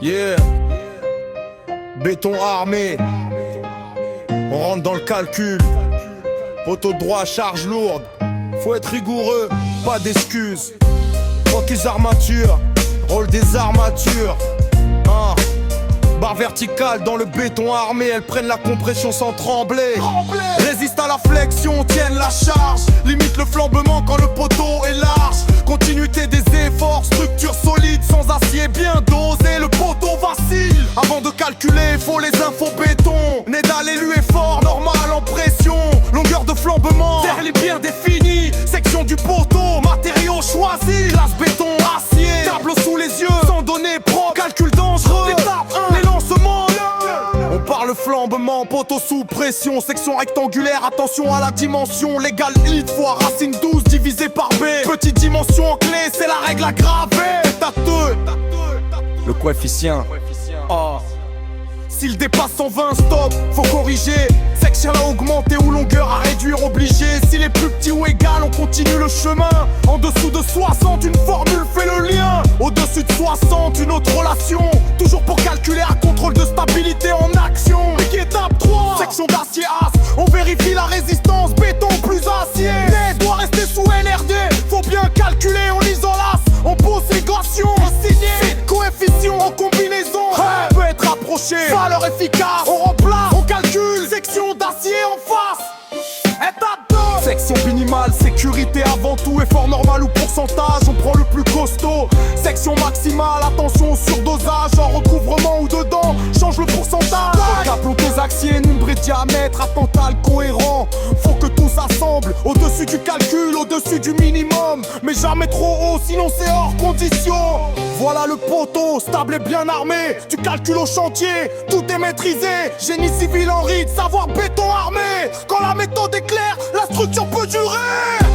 Yeah. Béton armé. On rentre dans le calcul. Poteau droit, charge lourde. Faut être rigoureux, pas d'excuses. Focus armature, rôle des armatures. Barre verticale dans le béton armé, elles prennent la compression sans trembler. Résiste à la flexion, tiennent la charge. Limite le flambement quand le poteau est large. Continuité des efforts, structure solide sans acier bien dosé. Le poteau vacille. Avant de calculer, faut les infos béton. Neda l'élu est fort, normal en pression. Longueur de flambement, terre est bien définie. Section du poteau, matériaux choisis. Glace béton, acier, tableau sous les yeux. Sans données propres, calcul dangereux. Étape 1, les lancements. On parle flambement, poteau sous pression. Section rectangulaire, attention à la dimension. Légal hit fois racine 12 divisé par B. Petite dimension en clé, c'est la règle à graver. Étape 2, le coefficient. S'il dépasse 120, stop, faut corriger. Section à augmenter ou longueur à réduire, obligé. S'il est plus petit ou égal, on continue le chemin. En dessous de 60, une formule fait le lien. Au-dessus de 60, une autre relation. Toujours pour calculer un contrôle de stabilité en action. Étape 3, section d'acier as. On vérifie la résistance, béton plus acier. Net doit rester sous NRD. Faut bien calculer, on isolace. On pose l'équation, assigné. Coefficient en combinaison. Peut être approché, valeur efficace. On remplace, on calcule. Section d'acier en face. Étape 2, section minimale, sécurité avant tout. Effort normal ou pourcentage, on prend le plus costaud. Section maximale, attention au surdosage. En recouvrement ou dedans, change le pourcentage. Câble tes axiers, nombre et diamètre, attental cohérent. Faut que tout s'assemble, au-dessus du calcul, au-dessus du minimum. Mais jamais trop haut, sinon c'est hors condition. Voilà le poteau, stable et bien armé. Tu calcules au chantier, tout est maîtrisé. Génie civil en ride, savoir béton armé. Quand la méthode est claire, la structure peut durer.